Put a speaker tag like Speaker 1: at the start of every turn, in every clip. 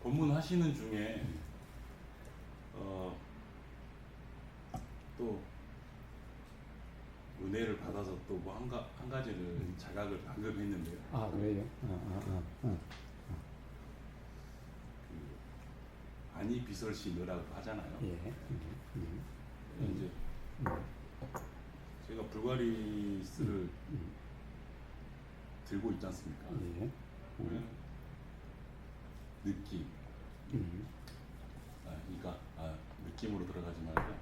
Speaker 1: 법문하시는 중에 또 은혜를 받아서 또 뭐 한 가지를 자각을 방금 했는데요.
Speaker 2: 아 그래요?
Speaker 1: 그 아니 비설시느라고 하잖아요.
Speaker 2: 예.
Speaker 1: 이제 제가 불가리스를 들고 있지 않습니까?
Speaker 2: 예.
Speaker 1: 느낌. 그러니까 느낌으로 들어가지 말고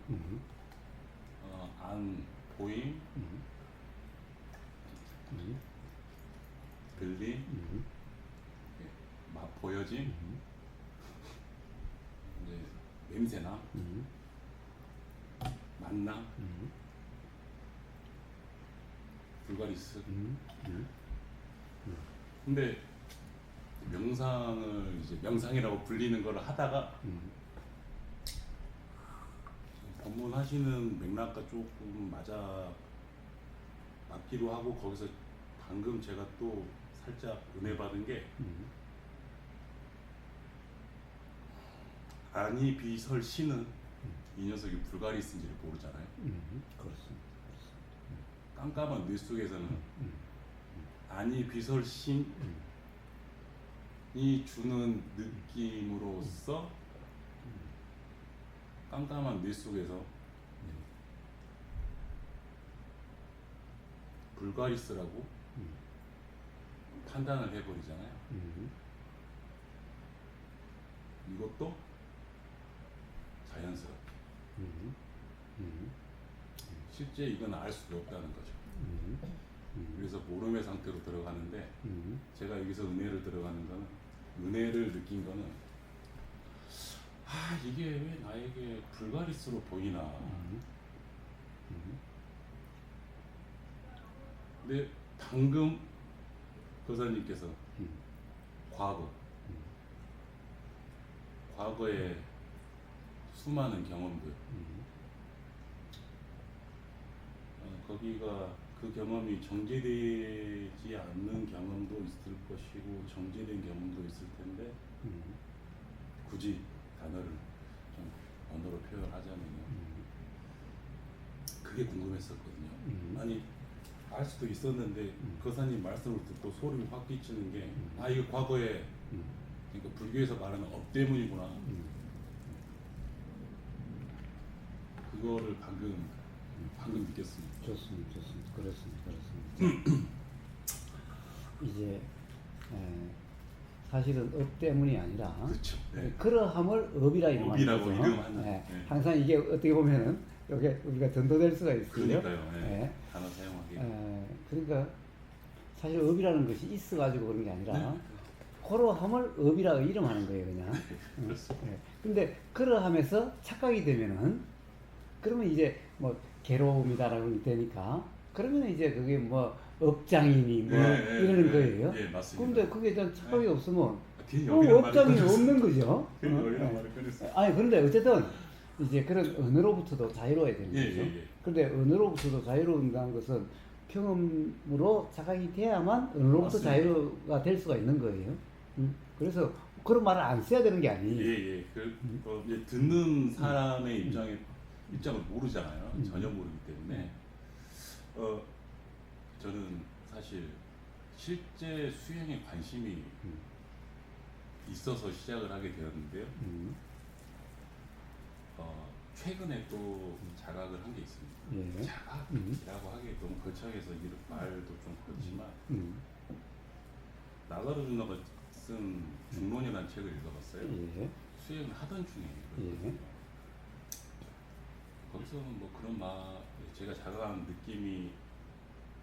Speaker 1: 안 보임, 들림, 맛 보여짐, 이제 냄새나, 만남, 불가리스. 근데 명상을 이제 명상이라고 불리는 걸 하다가 법문하시는 맥락과 조금 맞기도 하고, 거기서 방금 제가 또 살짝 은혜 받은 게 아니 비설시는 이 녀석이 불가리스인지를 모르잖아요.
Speaker 2: 그렇습니다.
Speaker 1: 깜깜한 뇌 속에서는 아니 비설심이 주는 느낌으로써 깜깜한 뇌 속에서 불가리스라고 판단을 해버리잖아요. 이것도 자연스럽게. 실제 이건 알 수가 없다는 거죠. 그래서 모름의 상태로 들어가는데, 제가 여기서 은혜를 들어가는 거는, 은혜를 느낀 거는, 이게 왜 나에게 불가리스로 보이나. 근데 방금 거사님께서 과거의 수많은 경험들, 거기가 그 경험이 정제되지 않는 경험도 있을 것이고 정제된 경험도 있을 텐데, 굳이 단어를 좀 언어로 표현하자면요, 그게 궁금했었거든요. 아니 알 수도 있었는데 거사님 말씀을 듣고 소름이 확 끼치는 게, 이거 과거에, 그러니까 불교에서 말하는 업 때문이구나. 그거를 방금 느꼈습니다.
Speaker 2: 좋습니다. 그렇습니다. 이제 사실은 업 때문이 아니라,
Speaker 1: 그렇죠. 네.
Speaker 2: 그러함을 업이라 이름하는 거죠.
Speaker 1: 이름하는.
Speaker 2: 네.
Speaker 1: 네.
Speaker 2: 항상 이게 어떻게 보면은 이게 우리가 전도될 수가 있어요.
Speaker 1: 그러니까요. 네.
Speaker 2: 네.
Speaker 1: 단어 사용하기.
Speaker 2: 그러니까 사실 업이라는 것이 있어가지고 그런 게 아니라,
Speaker 1: 네.
Speaker 2: 그러함을 업이라고 이름하는 거예요, 그냥.
Speaker 1: 그렇습니다.
Speaker 2: 근데 그러함에서 착각이 되면은, 그러면 이제 뭐 괴로움이다라고 되니까, 그러면 이제 그게 뭐 업장이니 뭐 이러는 거예요.
Speaker 1: 네, 맞습니다.
Speaker 2: 근데 그게 일단 착각이 없으면
Speaker 1: 여기는
Speaker 2: 업장이 없는 거죠.
Speaker 1: 여기는 말을 꺼냈어요.
Speaker 2: 그런데 어쨌든 이제 그런 언어로부터도 자유로워야 되는 거죠. 그런데 언어로부터도 자유로운다는 것은 경험으로 자각이 돼야만 언어로부터
Speaker 1: 맞습니다.
Speaker 2: 자유가 될 수가 있는 거예요. 그래서 그런 말을 안 써야 되는 게 아니에요.
Speaker 1: 이제 듣는 사람의 입장을 모르잖아요. 전혀 모르기 때문에 저는 사실 실제 수행에 관심이 있어서 시작을 하게 되었는데요. 최근에 또 자각을 한 게 있습니다.
Speaker 2: 예.
Speaker 1: 자각이라고 하기에 너무 거창해서 이런 말도 좀 그렇지만, 나가르주나가 쓴 중론이라는 책을 읽어봤어요.
Speaker 2: 예.
Speaker 1: 수행을 하던 중에. 거기서 뭐 그런 제가 자각한 느낌이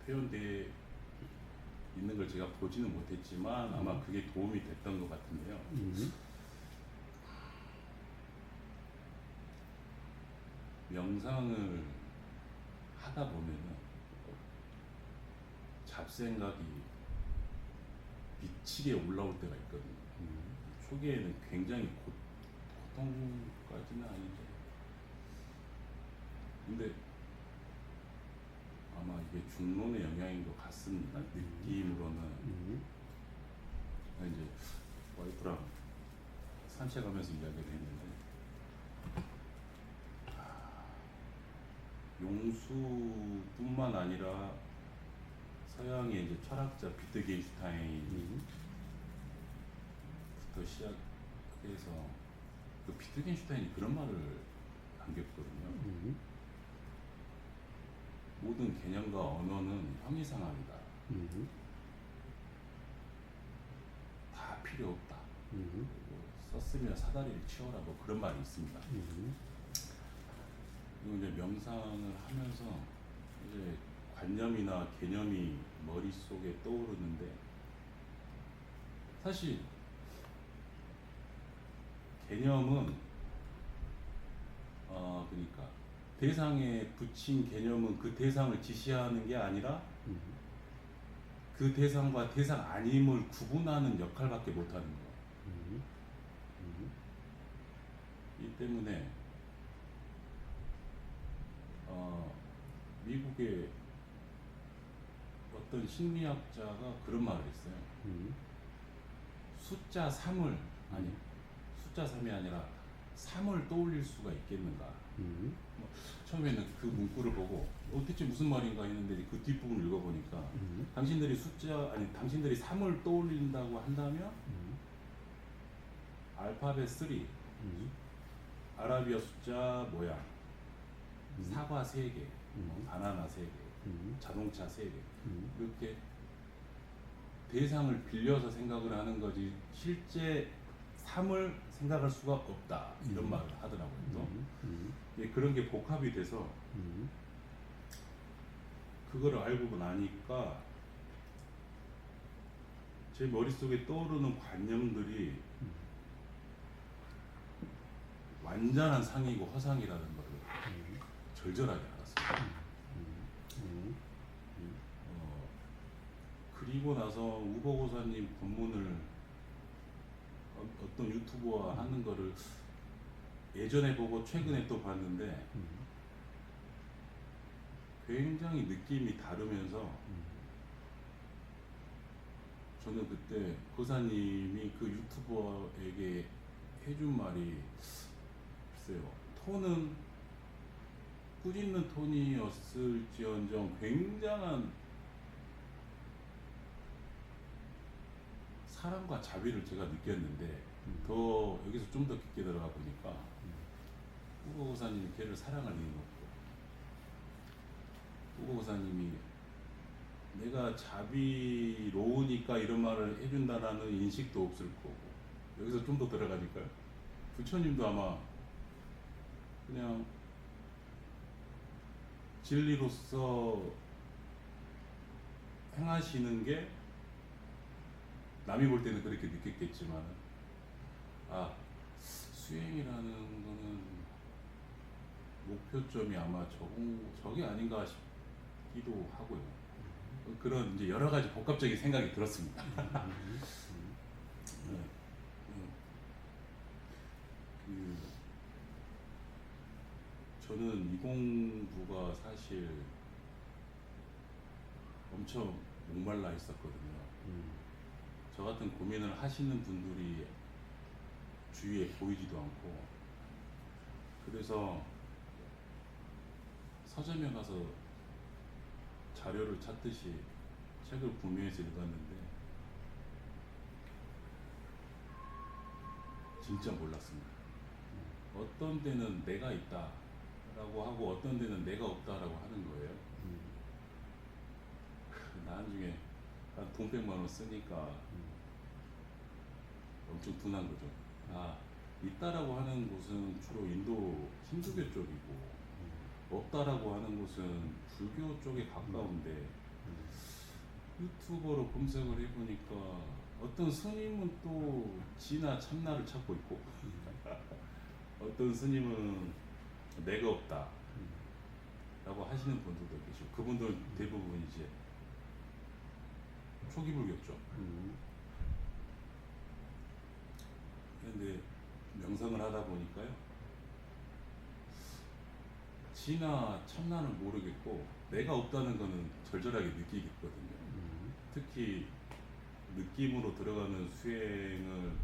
Speaker 1: 표현되어 있는 걸 제가 보지는 못했지만 아마 그게 도움이 됐던 것 같은데요. 명상을 하다 보면은 잡생각이 미치게 올라올 때가 있거든요. 초기에는 굉장히 고통까지는 아닌데, 근데 아마 이게 중론의 영향인 것 같습니다. 느낌으로는. 이제 와이프랑 산책하면서 이야기를 했는데 용수뿐만 아니라 서양의 이제 철학자 비트겐슈타인부터 시작해서 그 비트겐슈타인이 그런 말을 남겼거든요. 모든 개념과 언어는 형이상학이다. 다 필요 없다. 그리고 썼으면 사다리를 치워라 뭐 그런 말이 있습니다. 그리고 이제 명상을 하면서 이제 관념이나 개념이 머릿속에 떠오르는데 사실 개념은 그러니까 대상에 붙인 개념은 그 대상을 지시하는 게 아니라 그 대상과 대상 아님을 구분하는 역할밖에 못하는 거예요. 이 때문에 미국의 어떤 심리학자가 그런 말을 했어요. 숫자 3을 아니 숫자 3이 아니라 3을 떠올릴 수가 있겠는가. 뭐, 처음에는 그 문구를 보고 대체 무슨 말인가 했는데 그 뒷부분을 읽어보니까 당신들이 당신들이 3을 떠올린다고 한다면 알파벳 3 아라비아 숫자 모양 사과 3개 바나나 3개 자동차 3개 이렇게 대상을 빌려서 생각을 하는 거지 실제 3을 생각할 수가 없다 이런 말을 하더라고요. 또 그런 게 복합이 돼서 그거를 알고 나니까 제 머릿속에 떠오르는 관념들이 완전한 상이고 허상이라는 걸 절절하게 알았어요. 그리고 나서 우보고사님 본문을 어떤 유튜버와 하는 거를 예전에 보고 최근에 또 봤는데 굉장히 느낌이 다르면서 저는 그때 고사님이 그 유튜버에게 해준 말이 글쎄요 톤은 꾸짖는 톤이었을지언정 굉장한 사랑과 자비를 제가 느꼈는데 더 여기서 좀 더 깊게 들어가 보니까 우고 고사님이 걔를 사랑할 리는 없고 우고 고사님이 내가 자비로우니까 이런 말을 해준다라는 인식도 없을 거고 여기서 좀 더 들어가니까요 부처님도 아마 그냥 진리로서 행하시는 게 남이 볼 때는 그렇게 느꼈겠지만 수행이라는 거는 목표점이 아마 저게 아닌가 싶기도 하고요. 그런 이제 여러 가지 복합적인 생각이 들었습니다. 저는 이 공부가 사실 엄청 목말라 있었거든요. 저 같은 고민을 하시는 분들이 주위에 보이지도 않고 그래서 서점에 가서 자료를 찾듯이 책을 구매해서 읽었는데 진짜 몰랐습니다. 어떤 데는 내가 있다라고 하고 어떤 데는 내가 없다라고 하는 거예요. 나중에 한 돈 100만 원 쓰니까 엄청 둔한 거죠. 있다라고 하는 곳은 주로 인도 힌두교 쪽이고 없다라고 하는 곳은 불교 쪽에 가까운데 유튜버로 검색을 해보니까 어떤 스님은 또 지나 참나를 찾고 있고 어떤 스님은 내가 없다 라고 하시는 분들도 계시고 그분들 대부분 이제 초기 불교죠. 그런데 명상을 하다 보니까요 지나 참나는 모르겠고 내가 없다는 거는 절절하게 느끼겠거든요. 특히 느낌으로 들어가는 수행을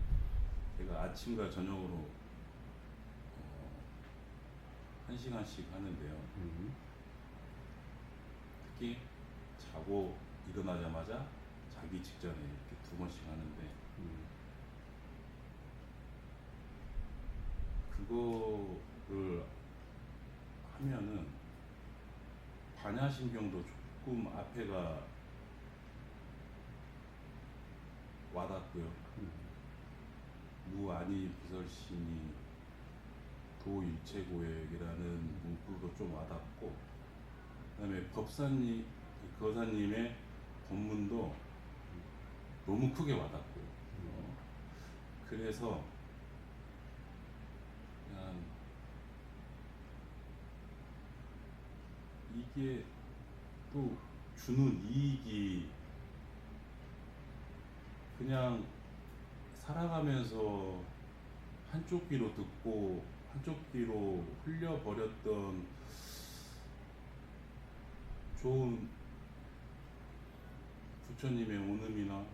Speaker 1: 제가 아침과 저녁으로 1시간씩 하는데요. 특히 자고 일어나자마자 자기 직전에 이렇게 2번씩 하는데 그거를 하면은 반야신경도 조금 앞에가 와닿고요. 무아니 비설신이 도일체고액이라는 문구도 좀 와닿고, 그다음에 법사님, 거사님의 법문도 너무 크게 와닿고요. 그래서 그냥 이게 또 주는 이익이 그냥 살아가면서 한쪽 귀로 듣고 한쪽 귀로 흘려버렸던 좋은 부처님의 오음이나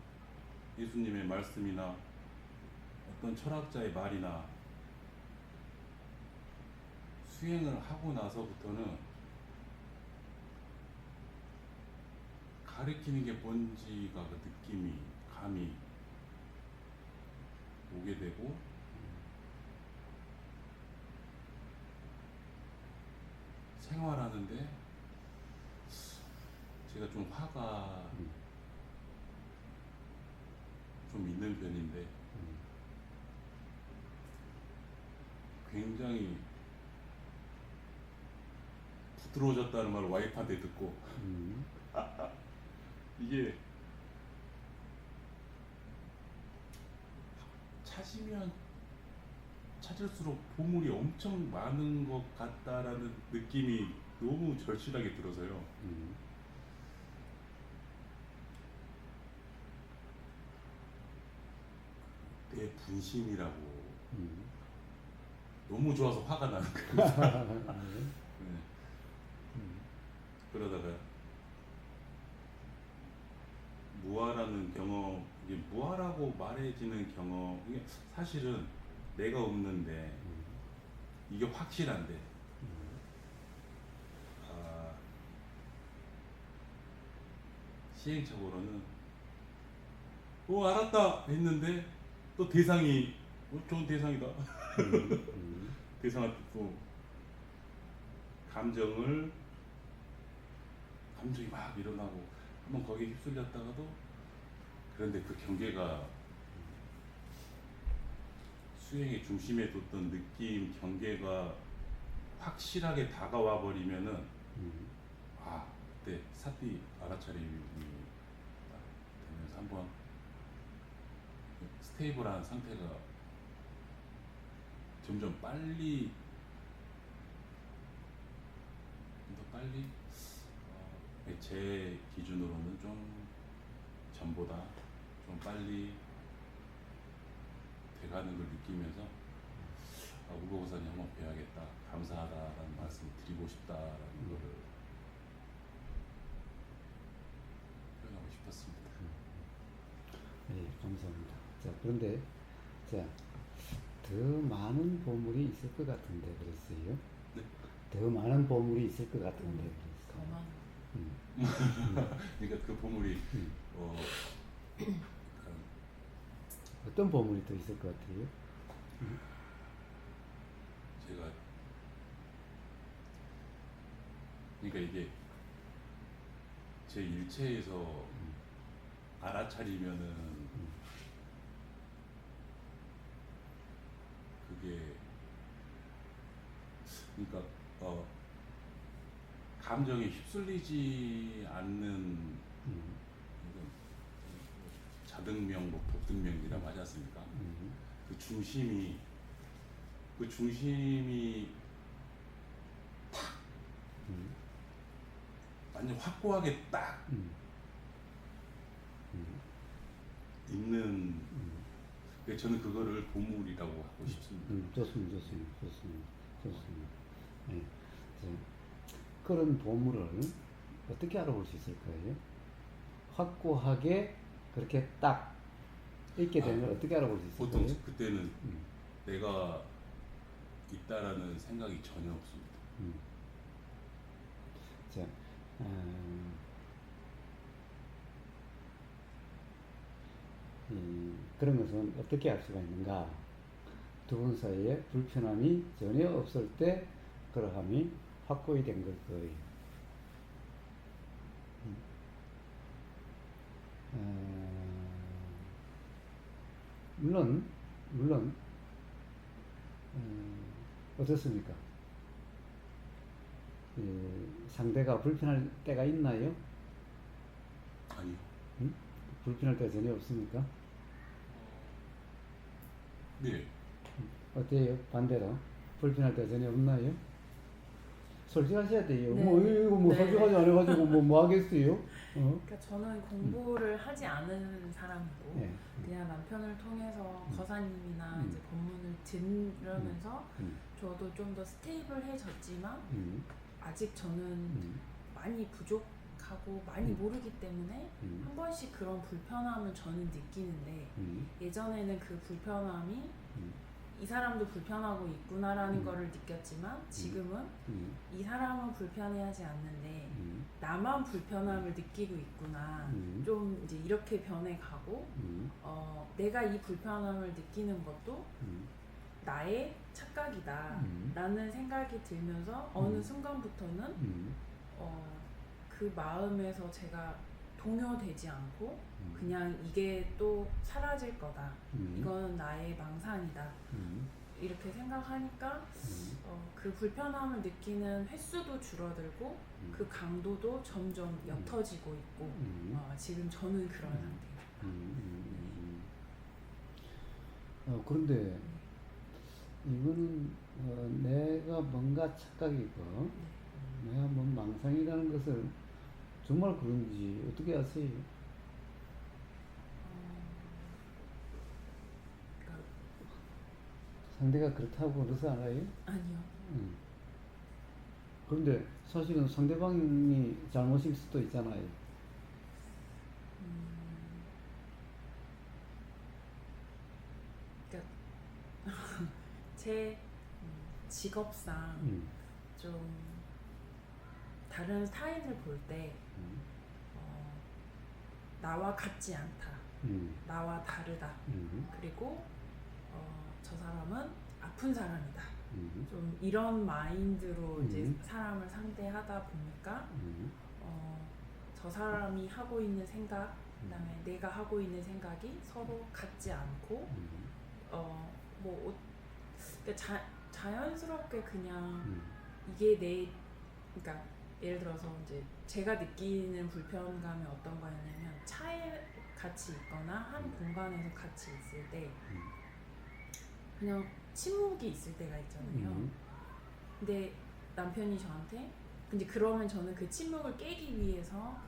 Speaker 1: 예수님의 말씀이나 어떤 철학자의 말이나 수행을 하고 나서부터는 가리키는 게 뭔지가 그 느낌이, 감이 오게 되고, 생활하는데 제가 좀 화가 좀 있는 편인데 굉장히 부드러워졌다는 말을 와이프한테 듣고 이게 찾으면 찾을수록 보물이 엄청 많은 것 같다라는 느낌이 너무 절실하게 들어서요. 내 분심이라고 너무 좋아서 화가 나는 거예요. 네. 그러다가 무아라는 경험, 이게 무아라고 말해지는 경험, 이게 사실은 내가 없는데 이게 확실한데 시행착오로는 알았다 했는데 또 대상이 좋은 대상이다. 대상한테 또 감정이 막 일어나고 한번 거기에 휩쓸렸다가도, 그런데 그 경계가 수행의 중심에 뒀던 느낌, 경계가 확실하게 다가와 버리면은 그때 사띠 알아차림이 되면서 한번 스테이블한 상태가 점점 빨리, 더 빨리, 제 기준으로는 좀 전보다 좀 빨리 돼가는 걸 느끼면서 우고고사님 한번 뵈야겠다, 감사하다라는 말씀을 드리고 싶다라는 거를 표현하고 싶었습니다.
Speaker 2: 네, 감사합니다. 자, 그런데 자, 더 많은 보물이 있을 것 같은데 그랬어요.
Speaker 1: 네?
Speaker 2: 더 많은 보물이 있을 것 같은데 그랬어요.
Speaker 1: 그러니까 그 보물이
Speaker 2: 어떤 보물이 더 있을 것 같아요?
Speaker 1: 제가 그러니까 이게 제 일체에서 알아차리면은 그게, 그러니까 감정에 휩쓸리지 않는 자등명, 복등명이라고 하지 않습니까? 그 중심이 탁 완전 확고하게 딱 있는, 저는 그거를 보물이라고 하고 싶습니다.
Speaker 2: 좋습니다. 네. 자, 그런 보물을 어떻게 알아볼 수 있을까요? 확고하게 그렇게 딱 있게 되면 어떻게 알아볼 수 있을까요?
Speaker 1: 보통 그때는 내가 있다라는 생각이 전혀 없습니다.
Speaker 2: 자, 그런 것은 어떻게 알 수가 있는가? 두 분 사이에 불편함이 전혀 없을 때 그러함이 확고히 된 걸 거예요. 물론 어떻습니까? 상대가 불편할 때가 있나요?
Speaker 1: 아니요.
Speaker 2: 불편할 때가 전혀 없습니까?
Speaker 1: 네.
Speaker 2: 어때요? 반대로 불편할 때가 전혀 없나요? 솔직하셔야 돼요.
Speaker 3: 네.
Speaker 2: 이거 뭐
Speaker 3: 네.
Speaker 2: 솔직하지 안 해가지고 뭐 하겠어요?
Speaker 3: 그러니까 저는 공부를 하지 않은 사람이고
Speaker 2: 네.
Speaker 3: 그냥 남편을 통해서 거사님이나 이제 법문을 들으면서 저도 좀 더 스테이블해졌지만 아직 저는 많이 부족하고 많이 모르기 때문에 한 번씩 그런 불편함을 저는 느끼는데 예전에는 그 불편함이 이 사람도 불편하고 있구나라는 거를 느꼈지만 지금은 이 사람은 불편해하지 않는데 나만 불편함을 느끼고 있구나. 좀 이제 이렇게 변해가고 내가 이 불편함을 느끼는 것도 나의 착각이다 라는 생각이 들면서 어느 순간부터는 그 마음에서 제가 동요되지 않고 그냥 이게 또 사라질 거다. 이거는 나의 망상이다. 이렇게 생각하니까 그 불편함을 느끼는 횟수도 줄어들고 그 강도도 점점 옅어지고 있고 지금 저는 그런 상태예요.
Speaker 2: 그런데 이거는 내가 뭔가 착각이고 내가 뭐 망상이라는 것을 정말 그런지 어떻게 아세요?
Speaker 3: 그러니까
Speaker 2: 상대가 그렇다고 그래서 알아요?
Speaker 3: 아니요.
Speaker 2: 그런데 사실은 상대방이 잘못일 수도 있잖아요.
Speaker 3: 그러니까 제 직업상 좀 다른 타인을 볼 때 나와 같지 않다. 나와 다르다. 그리고 저 사람은 아픈 사람이다. 좀 이런 마인드로 이제 사람을 상대하다 보니까 저 사람이 하고 있는 생각, 그다음에 내가 하고 있는 생각이 서로 같지 않고 그러니까 자연스럽게 그냥 이게 그러니까 예를 들어서 이제 제가 느끼는 불편감이 어떤 거였냐면 차에 같이 있거나 한 공간에서 같이 있을 때 그냥 침묵이 있을 때가 있잖아요. 근데 남편이 저한테 근데 그러면 저는 그 침묵을 깨기 위해서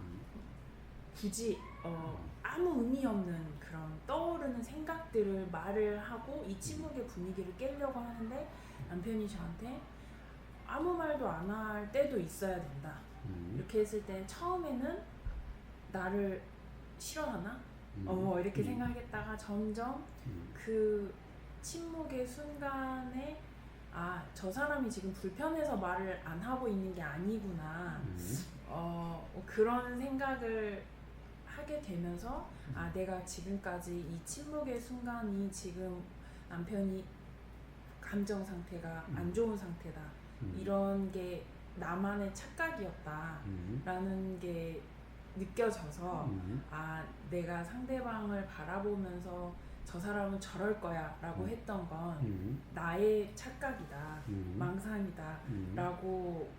Speaker 3: 굳이 아무 의미 없는 그런 떠오르는 생각들을 말을 하고 이 침묵의 분위기를 깨려고 하는데 남편이 저한테 아무 말도 안 할 때도 있어야 된다. 이렇게 했을 때 처음에는 나를 싫어하나? 이렇게 생각했다가 점점 그 침묵의 순간에 저 사람이 지금 불편해서 말을 안 하고 있는 게 아니구나. 그런 생각을 하게 되면서 내가 지금까지 이 침묵의 순간이 지금 남편이 감정 상태가 안 좋은 상태다. 이런 게 나만의 착각이었다라는 게 느껴져서 내가 상대방을 바라보면서 저 사람은 저럴 거야 라고 했던 건 나의 착각이다, 망상이다 라고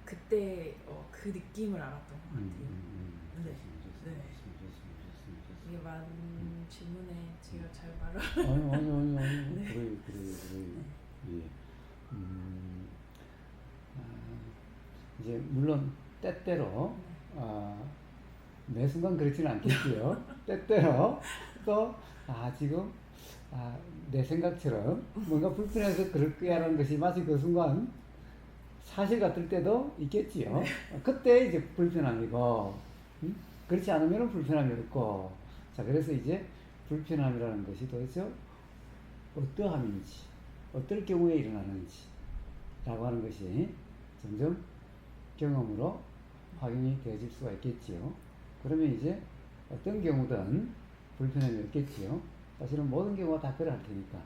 Speaker 3: 그때 그 느낌을 알았던 것 같아요. 네. 이게 많은 질문에 제가 잘 말을
Speaker 2: 아니.
Speaker 3: 네.
Speaker 2: 그래. 예. 이제 물론 때때로 매 순간 그렇지는 않겠지요. 때때로 또 지금 내 생각처럼 뭔가 불편해서 그럴 거야라는 것이 마치 그 순간 사실 같을 때도 있겠지요. 그때 이제 불편함이고 그렇지 않으면 불편함이 없고 자 그래서 이제 불편함이라는 것이 도대체 어떠함인지, 어떨 경우에 일어나는지 라고 하는 것이 점점 경험으로 확인이 되어질 수가 있겠지요. 그러면 이제 어떤 경우든 불편함이 없겠지요. 사실은 모든 경우가 다 그럴 테니까.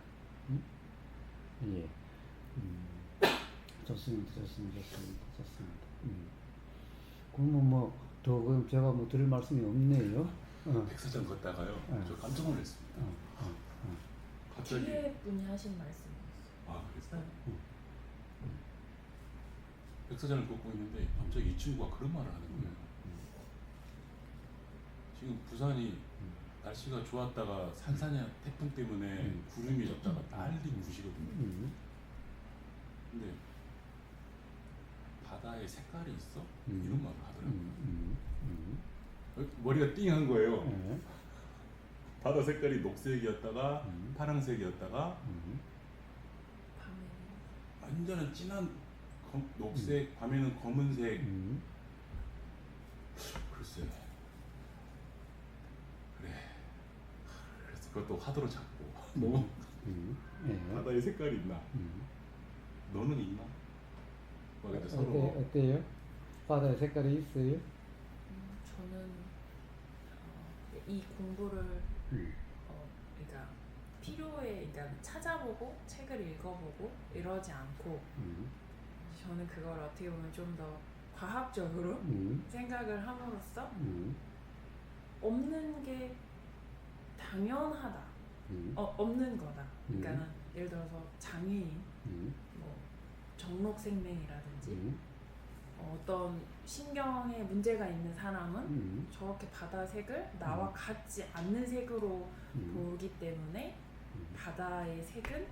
Speaker 2: 예. 좋습니다. 그러면 그럼 제가 들을 말씀이 없네요.
Speaker 1: 백사장 걷다가요. 저 깜짝 놀랐습니다. 갑자기.
Speaker 3: 뒤에 분이 하신 말씀이었어요.
Speaker 1: 아, 그랬어요? 백사장을 걷고 있는데 갑자기 이 친구가 그런 말을 하는 거예요. 지금 부산이 날씨가 좋았다가 산사냐 태풍 때문에 구름이 졌다가 난리 부시거든요. 근데 바다에 색깔이 있어? 이런 말을 하더라고요. 머리가 띵한 거예요. 바다 색깔이 녹색이었다가 파란색이었다가
Speaker 3: 밤에는
Speaker 1: 완전한 진한 녹색, 밤에는 검은색. 글쎄. 그래. 그래서 그것도 화두로 잡고 너무 바다에 색깔이 있나? 너는 있나? 막 이제 서로
Speaker 2: 어때요? 바다에 색깔이 있어요?
Speaker 3: 저는 이 공부를 그러니까 필요해, 그러니까 찾아보고 책을 읽어보고 이러지 않고 저는 그걸 어떻게 보면 좀 더 과학적으로 생각을 함으로써 없는 게 당연하다, 없는 거다. 그러니까 예를 들어서 장애인, 뭐 정록생명이라든지 어떤 신경에 문제가 있는 사람은 저렇게 바다색을 나와 같지 않는 색으로 보기 때문에 바다의 색은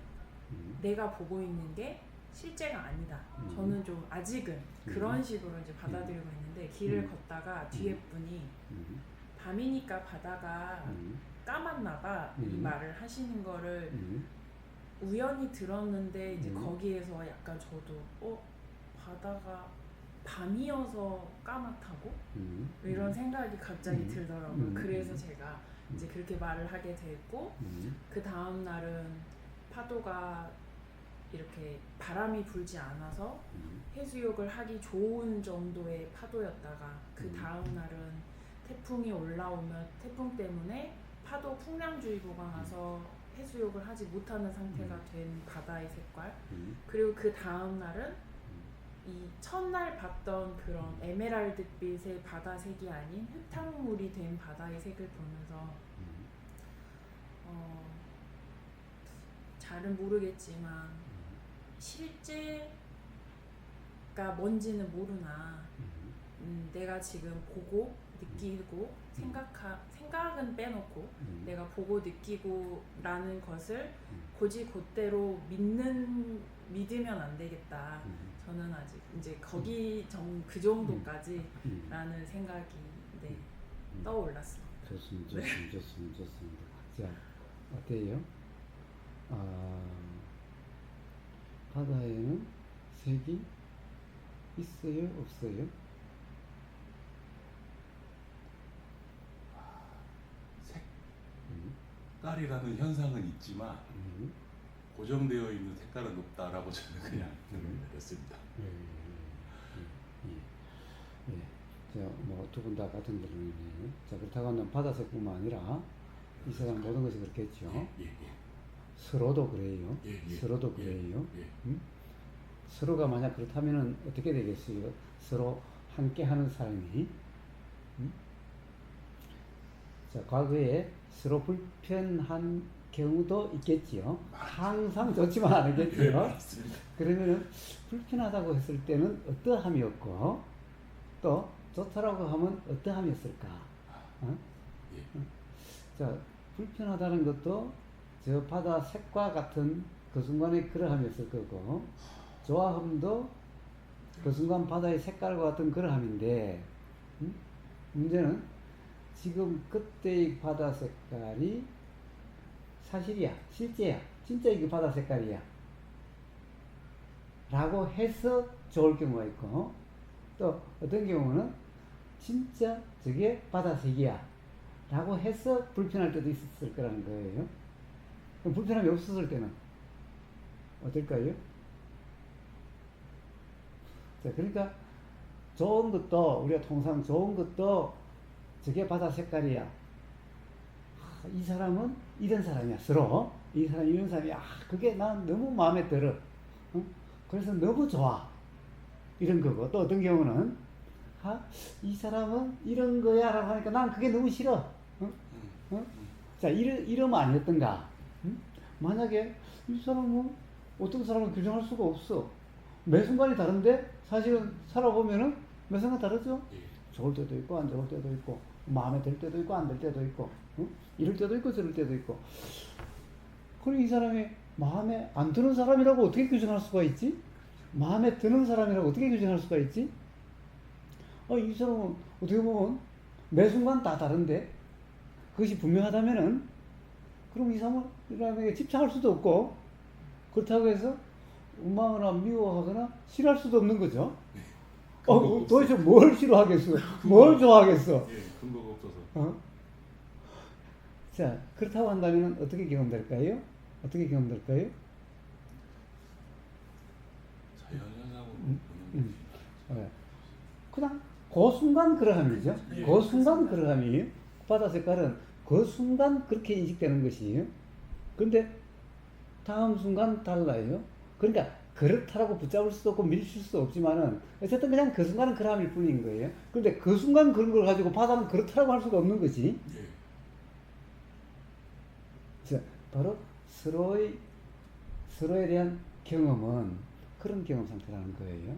Speaker 3: 내가 보고 있는 게 실제가 아니다. 저는 좀 아직은 그런 식으로 이제 받아들이고 있는데, 길을 걷다가 뒤에 분이 밤이니까 바다가 까맣나 봐 이 말을 하시는 거를 우연히 들었는데 이제 거기에서 약간 저도 바다가 밤이어서 까맣다고? 이런 생각이 갑자기 들더라고요. 그래서 제가 이제 그렇게 말을 하게 됐고, 그 다음 날은 파도가 이렇게 바람이 불지 않아서 해수욕을 하기 좋은 정도의 파도였다가 그 다음 날은 태풍이 올라오면 태풍 때문에 파도 풍랑주의보가 나서 해수욕을 하지 못하는 상태가 된 바다의 색깔, 그리고 그 다음 날은 이 첫날 봤던 그런 에메랄드빛의 바다색이 아닌 흙탕물이 된 바다의 색을 보면서 잘은 모르겠지만 실제가 뭔지는 모르나 내가 지금 보고 느끼고 생각은 빼놓고 내가 보고 느끼고 라는 것을 곧이곧대로 믿으면 안 되겠다. 저는 아직 이제 그 정도까지 라는 생각이 떠올랐습니다.
Speaker 2: 좋습니다. 자, 어때요? 바다에는 색이 있어요? 없어요?
Speaker 1: 색깔이라는 현상은 있지만 고정되어 있는 색깔은 없다라고 저는 그냥 내렸습니다.
Speaker 2: 자, 두 분 다 같은 결론이네요. 자, 그렇다고 하면 바다색뿐만 아니라 이 세상 모든 것이 그렇겠죠. 서로도 그래요. 서로도 그래요. 서로가 만약 그렇다면은 어떻게 되겠어요? 서로 함께 하는 삶이. 자, 과거에 서로 불편한 경우도 있겠지요. 항상 좋지만 않겠지요. 그러면은 불편하다고 했을 때는 어떠함이었고, 또 좋다라고 하면 어떠함이었을까? 자, 불편하다는 것도 저 바다 색과 같은 그 순간의 그러함이었을 거고, 좋아함도 그 순간 바다의 색깔과 같은 그러함인데, 문제는 지금 그때의 바다 색깔이 사실이야, 실제야, 진짜 이게 바다 색깔이야 라고 해서 좋을 경우가 있고, 또 어떤 경우는 진짜 저게 바다색이야 라고 해서 불편할 때도 있었을 거라는 거예요. 그럼 불편함이 없었을 때는 어떨까요? 자, 그러니까 좋은 것도 우리가 통상 좋은 것도 저게 바다 색깔이야. 이 사람은 이런 사람이야. 서로 이 사람이 이런 사람이야. 그게 난 너무 마음에 들어. 그래서 너무 좋아. 이런 거고 또 어떤 경우는 이 사람은 이런 거야 라고 하니까 난 그게 너무 싫어. 자, 이러면 아니었던가. 만약에 이 사람은 어떤 사람을 규정할 수가 없어. 매 순간이 다른데 사실은 살아보면은 매 순간 다르죠. 좋을 때도 있고 안 좋을 때도 있고 마음에 들 때도 있고 안 들 때도 있고 이럴 때도 있고 저럴 때도 있고. 그럼 이 사람이 마음에 안 드는 사람이라고 어떻게 규정할 수가 있지? 마음에 드는 사람이라고 어떻게 규정할 수가 있지? 이 사람은 어떻게 보면 매 순간 다 다른데 그것이 분명하다면은 그럼 이 사람에게 집착할 수도 없고 그렇다고 해서 원망하거나 미워하거나 싫어할 수도 없는 거죠. 도대체 뭘 싫어하겠어? 뭘 좋아하겠어?
Speaker 1: 예, 근거가 없어서.
Speaker 2: 자, 그렇다고 한다면 어떻게 경험될까요? 어떻게 경험될까요?
Speaker 1: 자연현상으로 보는 거지.
Speaker 2: 그냥 그 순간 그러함이죠.
Speaker 1: 예,
Speaker 2: 그 순간 그러함이에요. 바다 색깔은 그 순간 그렇게 인식되는 것이에요. 근데 다음 순간 달라요. 그러니까 그렇다라고 붙잡을 수도 없고 밀칠 수도 없지만은 어쨌든 그냥 그 순간은 그러함일 뿐인 거예요. 근데 그 순간 그런 걸 가지고 바다는 그렇다라고 할 수가 없는 거지.
Speaker 1: 예.
Speaker 2: 자, 바로 서로에 대한 경험은 그런 경험 상태라는 거예요.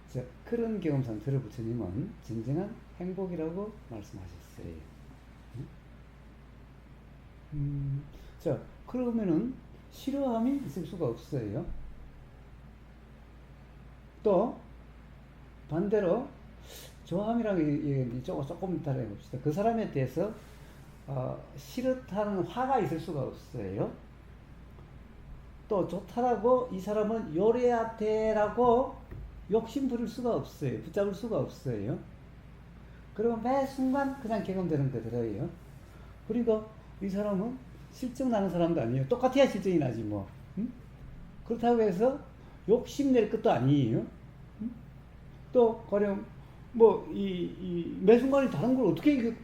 Speaker 2: 자, 그런 경험 상태를 부처님은 진정한 행복이라고 말씀하셨어요. 자, 그러면은 싫어함이 있을 수가 없어요. 또 반대로 좋아함이라는 게 조금 다르게 봅시다. 그 사람에 대해서 싫다는 화가 있을 수가 없어요. 또 좋다라고 이 사람은 요래야 돼라고 욕심 부릴 수가 없어요. 붙잡을 수가 없어요. 그러면 매 순간 그냥 경험되는 거더라고요. 그리고 이 사람은 실증 나는 사람도 아니에요. 똑같아야 실증이 나지 뭐. 그렇다고 해서 욕심낼 것도 아니에요. 또 가령 뭐 매 순간이 다른 걸 어떻게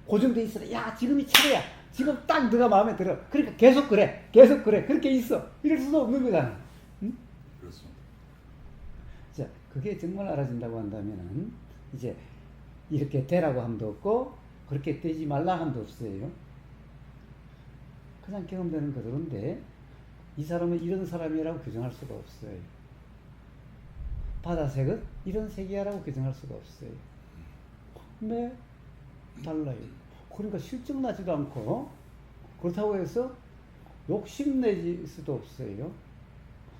Speaker 2: 고정돼 있어? 야, 지금이 차례야. 지금 딱 네가 마음에 들어. 그러니까 계속 그래. 그렇게 있어. 이럴 수도 없는 거잖아.
Speaker 1: 그렇습니다.
Speaker 2: 자, 그게 정말 알아진다고 한다면은 이제 이렇게 되라고 함도 없고 그렇게 되지 말라 함도 없어요. 그냥 경험되는 그대로인데 이 사람은 이런 사람이라고 규정할 수가 없어요. 바다색은 이런 색이야라고 규정할 수가 없어요. 네, 달라요. 그러니까 실증나지도 않고 그렇다고 해서 욕심내질 수도 없어요.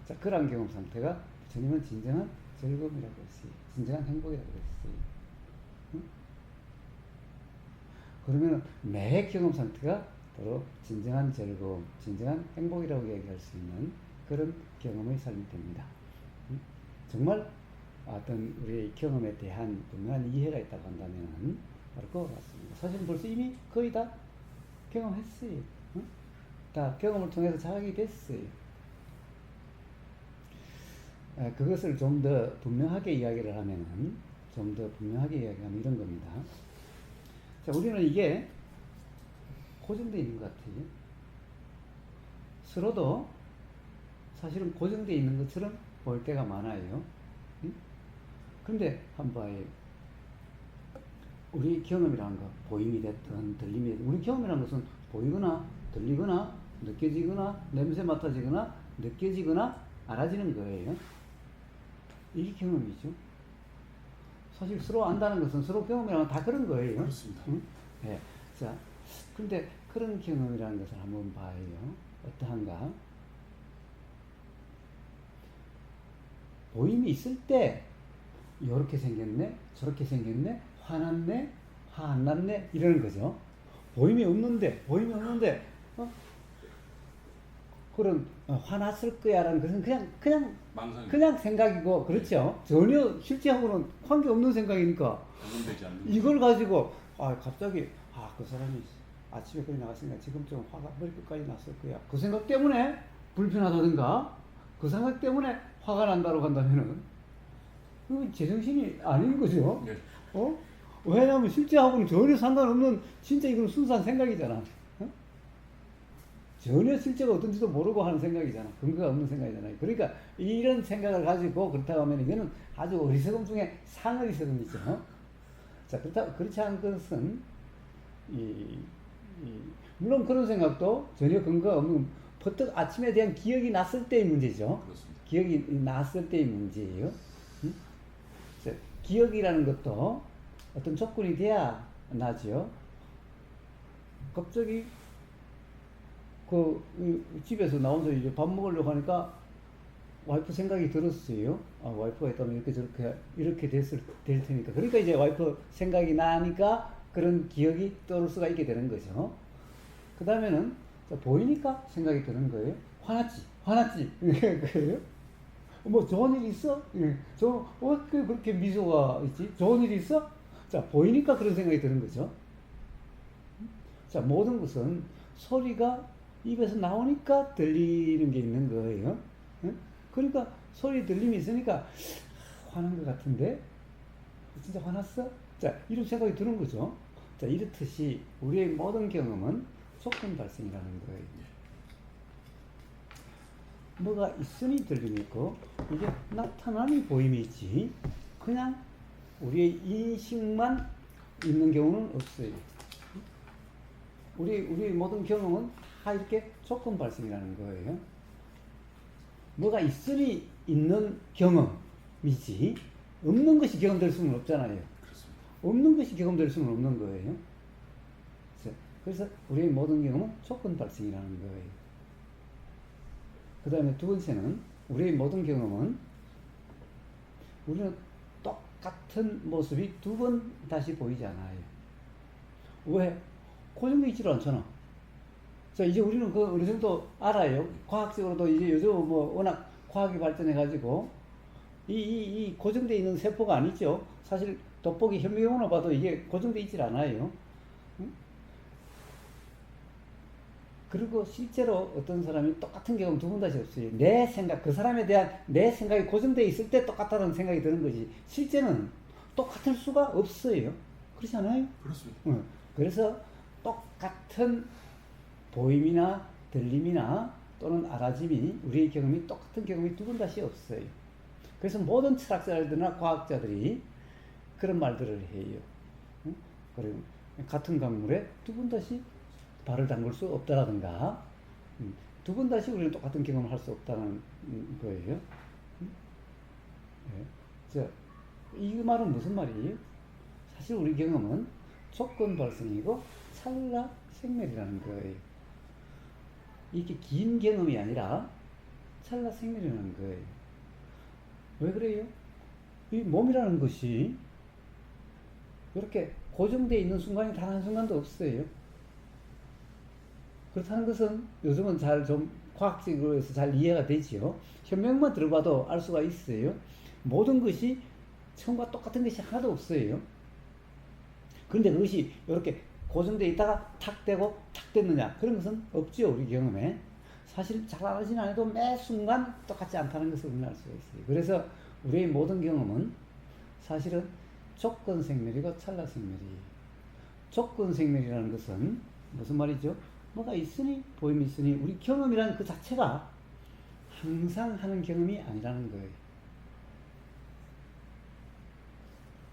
Speaker 2: 자, 그런 경험 상태가 부처님은 진정한 즐거움이라고 했어요. 진정한 행복이라고 했어요. 그러면 매 경험 상태가 바로 진정한 즐거움, 진정한 행복이라고 얘기할 수 있는 그런 경험의 삶이 됩니다. 정말 어떤 우리의 경험에 대한 분명한 이해가 있다고 한다면 바로 그거 같습니다. 사실은 벌써 이미 거의 다 경험했어요. 다 경험을 통해서 자각이 됐어요. 그것을 좀 더 분명하게 이야기를 하면은, 좀 더 분명하게 이야기하면 이런 겁니다. 자, 우리는 이게 고정되어 있는 것 같아요. 서로도 사실은 고정되어 있는 것처럼 보일 때가 많아요. 그런데 한번 봐요. 우리 경험이라는 거, 보임이 됐든 들림이 됐든, 우리 경험이라는 것은 보이거나 들리거나 느껴지거나 냄새 맡아지거나 느껴지거나 알아지는 거예요. 이게 경험이죠. 사실 서로 안다는 것은 서로 경험이라는 건 다 그런 거예요.
Speaker 1: 그렇습니다.
Speaker 2: 네. 자, 근데 그런 경험이라는 것을 한번 봐요. 어떠한가? 보임이 있을 때 이렇게 생겼네, 저렇게 생겼네, 화났네, 화 안 났네 이러는 거죠. 보임이 없는데 그런 화났을 거야라는 것은 그냥 생각이고, 그렇죠. 전혀 실제하고는 관계없는 생각이니까
Speaker 1: 적용되지 않는
Speaker 2: 이걸 가지고 갑자기 그 사람이 아침에 그리 나갔으니까 지금 좀 화가 머리끝까지 났을 거야. 그 생각 때문에 불편하다든가 그 생각 때문에 화가 난다고 한다면은 그건 제정신이 아닌 거죠.
Speaker 1: 네.
Speaker 2: 왜냐하면 실제하고는 전혀 상관없는 진짜 이건 순수한 생각이잖아. 전혀 실제가 어떤지도 모르고 하는 생각이잖아. 근거가 없는 생각이잖아요. 그러니까 이런 생각을 가지고 그렇다고 하면 이거는 아주 어리석음 중에 상어리석음이죠. 자, 그렇지 않은 것은 물론 그런 생각도 전혀 근거가 없는 퍼뜩 아침에 대한 기억이 났을 때의 문제죠.
Speaker 1: 그렇습니다.
Speaker 2: 기억이 났을 때의 문제예요. 자, 기억이라는 것도 어떤 조건이 돼야 나죠. 갑자기 집에서 나 혼자 이제 밥 먹으려고 하니까 와이프 생각이 들었어요. 와이프가 있다면 이렇게 저렇게 이렇게 될 테니까. 그러니까 이제 와이프 생각이 나니까 그런 기억이 떠오를 수가 있게 되는 거죠. 그 다음에는 보이니까 생각이 드는 거예요. 화났지. 그래요? 뭐 좋은 일 있어? 그렇게 미소가 있지? 좋은 일 있어? 자, 보이니까 그런 생각이 드는 거죠. 자, 모든 것은 소리가 입에서 나오니까 들리는 게 있는 거예요. 그러니까 소리 들림이 있으니까 화난 것 같은데? 진짜 화났어? 자, 이런 생각이 드는 거죠. 자, 이렇듯이 우리의 모든 경험은 조건 발생이라는 거예요. 뭐가 있으니 들림이 있고 이게 나타나니 보임이 있지 그냥 우리의 인식만 있는 경우는 없어요. 우리 모든 경험은 다 이렇게 조건 발생이라는 거예요. 뭐가 있으니 있는 경험이지 없는 것이 경험될 수는 없잖아요.
Speaker 1: 그렇습니다.
Speaker 2: 없는 것이 경험될 수는 없는 거예요. 그래서 우리의 모든 경험은 조건 발생이라는 거예요. 그 다음에 두 번째는 우리의 모든 경험은 우리는 똑같은 모습이 두 번 다시 보이지 않아요. 왜? 고정되어 있지를 않잖아. 자, 이제 우리는 그 어느 정도 알아요. 과학적으로도 이제 요즘 뭐 워낙 과학이 발전해가지고 이 고정되어 있는 세포가 아니죠. 사실 돋보기 현미경으로 봐도 이게 고정되어 있질 않아요. 그리고 실제로 어떤 사람이 똑같은 경험 두 번 다시 없어요. 내 생각, 그 사람에 대한 내 생각이 고정되어 있을 때 똑같다는 생각이 드는 거지. 실제는 똑같을 수가 없어요. 그렇지 않아요?
Speaker 1: 그렇습니다.
Speaker 2: 그래서 똑같은 보임이나 들림이나 또는 알아짐이 우리의 경험이 똑같은 경험이 두 번 다시 없어요. 그래서 모든 철학자들이나 과학자들이 그런 말들을 해요. 그리고 같은 강물에 두 번 다시 발을 담글 수 없다라든가 두 번 다시 우리는 똑같은 경험을 할 수 없다는 거예요. 자, 이 말은 무슨 말이에요? 사실 우리 경험은 조건 발생이고 찰나 생멸이라는 거예요. 이게 긴 경험이 아니라 찰나 생멸이라는 거예요. 왜 그래요? 이 몸이라는 것이 이렇게 고정되어 있는 순간이 단 한순간도 없어요. 그렇다는 것은 요즘은 좀 과학적으로 해서 잘 이해가 되지요. 현명만 들어봐도 알 수가 있어요. 모든 것이 처음과 똑같은 것이 하나도 없어요. 그런데 그것이 이렇게 고정되어 있다가 탁 떼고 탁 뗐느냐 그런 것은 없지요. 우리 경험에. 사실 잘 알아지는 않아도 매 순간 똑같지 않다는 것을 우리는 알 수가 있어요. 그래서 우리의 모든 경험은 사실은 조건 생멸이고 찰나 생멸이에요. 조건 생멸이라는 것은 무슨 말이죠? 뭐가 있으니 보임이 있으니 우리 경험이라는 그 자체가 항상 하는 경험이 아니라는 거예요.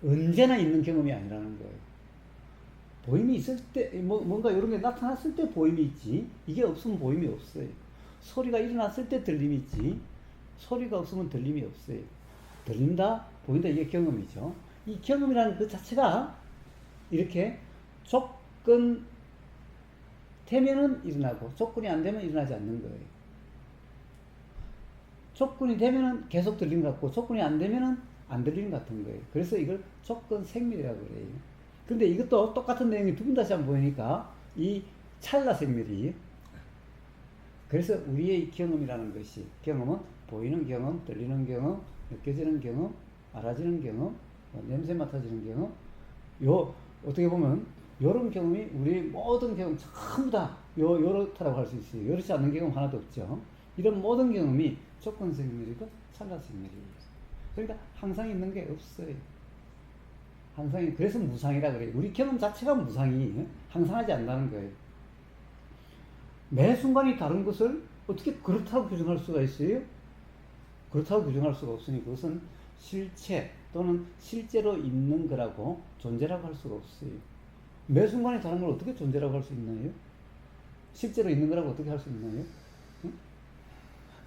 Speaker 2: 언제나 있는 경험이 아니라는 거예요. 보임이 있을 때 뭔가 이런 게 나타났을 때 보임이 있지 이게 없으면 보임이 없어요. 소리가 일어났을 때 들림이 있지 소리가 없으면 들림이 없어요. 들린다 보인다 이게 경험이죠. 이 경험이라는 그 자체가 이렇게 조건 되면은 일어나고 조건이 안 되면 일어나지 않는 거예요. 조건이 되면은 계속 들리는 것 같고 조건이 안 되면은 안 들리는 것 같은 거예요. 그래서 이걸 조건 생멸이라고 그래요. 근데 이것도 똑같은 내용이 두 번 다시 한번 보이니까 이 찰나 생멸이에요. 그래서 우리의 경험이라는 것이 경험은 보이는 경험, 들리는 경험, 느껴지는 경험, 알아지는 경험, 냄새 맡아지는 경험 요 어떻게 보면 이런 경험이 우리 모든 경험 전부 다 요렇다라고 할 수 있어요. 요렇지 않는 경험 하나도 없죠. 이런 모든 경험이 조건 생멸이고 찰나 생멸이에요. 그러니까 항상 있는 게 없어요. 항상 그래서 무상이라 그래요. 우리 경험 자체가 무상이 항상하지 않는다는 거예요. 매 순간이 다른 것을 어떻게 그렇다고 규정할 수가 있어요? 그렇다고 규정할 수가 없으니 그것은 실체 또는 실제로 있는 거라고 존재라고 할 수가 없어요. 매 순간이 다른 걸 어떻게 존재라고 할 수 있나요? 실제로 있는 거라고 어떻게 할 수 있나요? 응?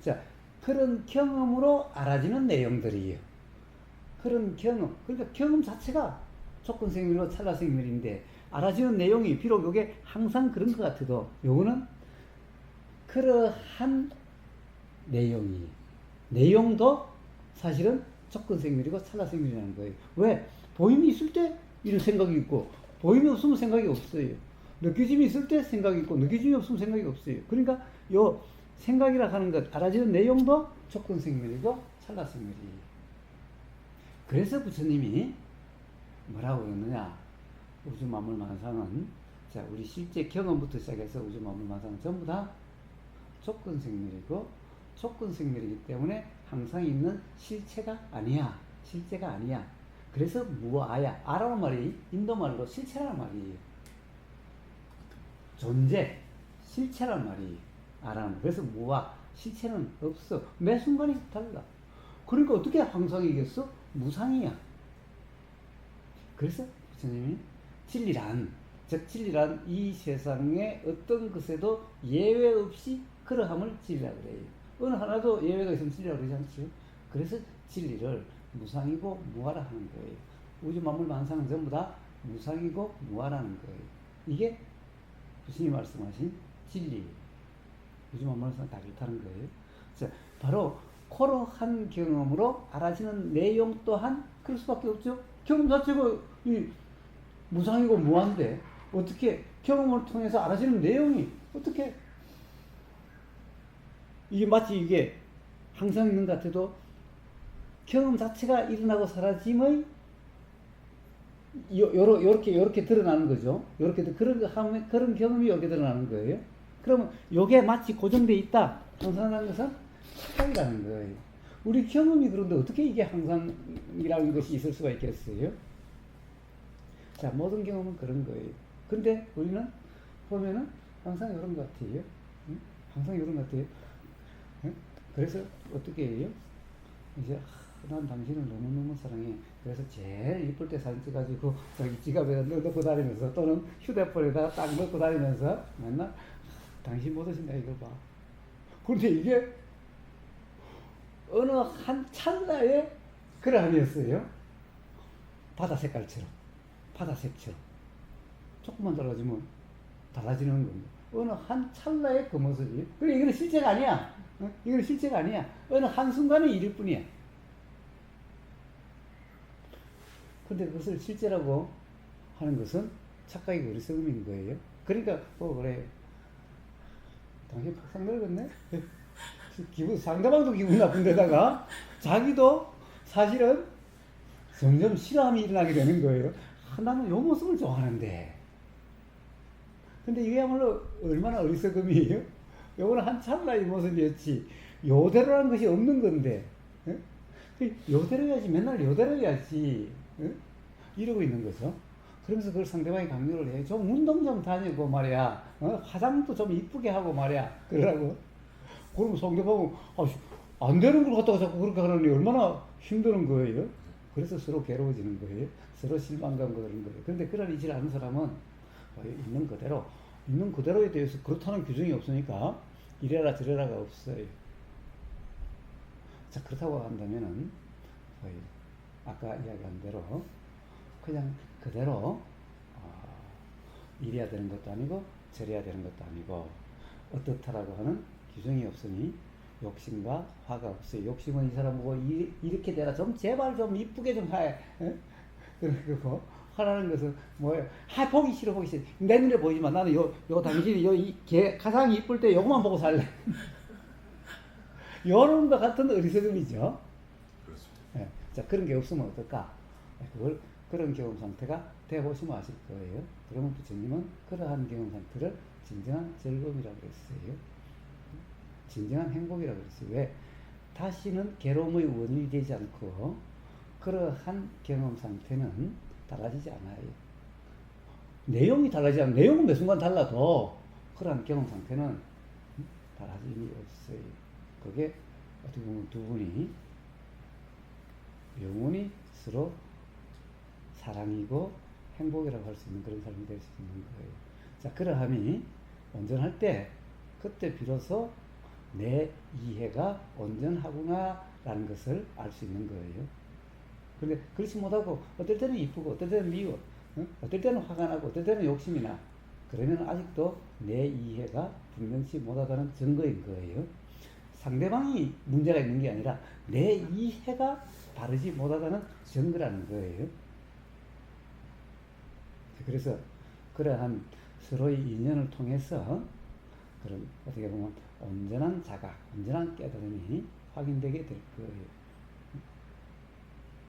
Speaker 2: 자, 그런 경험으로 알아지는 내용들이에요. 그런 경험, 그러니까 경험 자체가 조건 생멸이고 찰나 생멸인데 알아지는 내용이 비록 이게 항상 그런 것 같아도 요거는 그러한 내용도 사실은 조건 생멸이고 찰나 생멸이라는 거예요. 왜? 보임이 있을 때 이런 생각이 있고 보임이 없으면 생각이 없어요. 느껴짐이 있을 때 생각이 있고 느껴짐이 없으면 생각이 없어요. 그러니까 요 생각이라 하는 것, 알아지는 내용도 조건 생멸이고 찰나 생멸이에요. 그래서 부처님이 뭐라고 그러느냐? 우주 만물 만상은 자, 우리 실제 경험부터 시작해서 우주 만물 만상은 전부 다 조건 생멸이고 조건 생멸이기 때문에 항상 있는 실체가 아니야. 실제가 아니야. 그래서 무아야. 아라는 말이 인도말로 실체라는 말이에요. 존재, 실체란 말이에요. 아라는. 그래서 무아, 실체는 없어. 매 순간이 달라. 그러니까 어떻게 항상이겠어? 무상이야. 그래서 부처님이 진리란, 즉 진리란 이 세상의 어떤 것에도 예외 없이 그러함을 진리라고 그래요. 어느 하나도 예외가 있으면 진리라고 그러지 않죠. 그래서 진리를 무상이고 무아라 하는 거예요. 우주 만물 만상은 전부 다 무상이고 무아라는 거예요. 이게 부처님이 말씀하신 진리. 우주 만물 만상은 다 그렇다는 거예요. 자, 바로 그러한 경험으로 알아지는 내용 또한 그럴 수밖에 없죠. 경험 자체가 이 무상이고 무한데 어떻게 경험을 통해서 알아지는 내용이 어떻게 이게 마치 이게 항상 있는 것 같아도 경험 자체가 일어나고 사라짐의 요렇게 드러나는 거죠. 요렇게 그런 경험이 여기 드러나는 거예요. 그러면 요게 마치 고정되어 있다. 항상이라는 것은 착각이라는 거예요. 우리 경험이 그런데 어떻게 이게 항상이라는 것이 있을 수가 있겠어요? 자, 모든 경험은 그런 거예요. 근데 우리는 보면은 항상 이런 것 같아요. 응? 항상 이런 것 같아요. 응? 그래서 어떻게 해요? 이제 난 당신을 너무너무 사랑해. 그래서 제일 이쁠 때 사진 찍어가지고 자기 지갑에다 넣고 다니면서 또는 휴대폰에다 딱 넣고 다니면서 맨날 당신 못 오신다 이거 봐. 그런데 이게 어느 한 찰나에 그러함이었어요. 바다 색깔처럼, 바다색처럼 조금만 달라지면 달라지는 겁니다. 어느 한 찰나의 그 모습이. 그래 이거는 실제가 아니야. 이거는 실제가 아니야. 어느 한 순간의 일일 뿐이야. 근데 그것을 실제라고 하는 것은 착각이고 어리석음인 거예요. 그러니까 그래 당신 팍상 늙었네. 상대방도 기분 나쁜데다가 자기도 사실은 점점 싫어함이 일어나게 되는 거예요. 나는 요 모습을 좋아하는데. 근데 이게야말로 얼마나 어리석음이에요? 요거는 한 찰나의 모습이었지. 요대로라는 것이 없는 건데. 요대로 해야지. 맨날 요대로 해야지. 이러고 있는 거죠. 그러면서 그걸 상대방이 강요를 해. 좀 운동 좀 다니고 말이야. 화장도 좀 이쁘게 하고 말이야. 그러라고. 그러면 상대방은 안 되는 걸 갖다가 자꾸 그렇게 하느니 얼마나 힘드는 거예요. 그래서 서로 괴로워지는 거예요. 서로 실망감과 그런 거예요. 그런데 그러지 않은 사람은 있는 그대로에 대해서 그렇다는 규정이 없으니까 이래라 저래라가 없어요. 자, 그렇다고 한다면은 아까 이야기한 대로 그냥 그대로 이래야 되는 것도 아니고 저래야 되는 것도 아니고 어떻다라고 하는 규정이 없으니 욕심과 화가 없어요. 욕심은 이 사람 보고 이렇게 되라 좀 제발 좀 이쁘게 좀 해. 그리고 화라는 것은 뭐예요? 보기 싫어. 내 눈에 보이지만 나는 요 당신이 가장 이쁠 때 요것만 보고 살래. 요런 것 같은 어리석음이죠.
Speaker 1: 그렇습니다.
Speaker 2: 네. 자, 그런 게 없으면 어떨까? 그런 경험 상태가 대보시면 아실 거예요. 그러면 부처님은 그러한 경험 상태를 진정한 즐거움이라고 그랬어요. 진정한 행복이라고 그랬어요. 왜? 다시는 괴로움의 원인이 되지 않고 그러한 경험 상태는 달라지지 않아요. 내용이 달라지지 않아요. 내용은 매 순간 달라도 그러한 경험 상태는 달라짐이 없어요. 그게 어떻게 보면 두 분이 영원히 서로 사랑이고 행복이라고 할 수 있는 그런 삶이 될 수 있는 거예요. 자, 그러함이 온전할 때 그때 비로소 내 이해가 온전하구나라는 것을 알 수 있는 거예요. 그런데 그렇지 못하고 어떨 때는 이쁘고 어떨 때는 미워, 어떨 때는 화가 나고 어떨 때는 욕심이 나. 그러면 아직도 내 이해가 분명치 못하다는 증거인 거예요. 상대방이 문제가 있는 게 아니라 내 이해가 바르지 못하다는 증거라는 거예요. 그래서 그러한 서로의 인연을 통해서 그런 어떻게 보면 온전한 자각, 온전한 깨달음이 확인되게 될 거예요.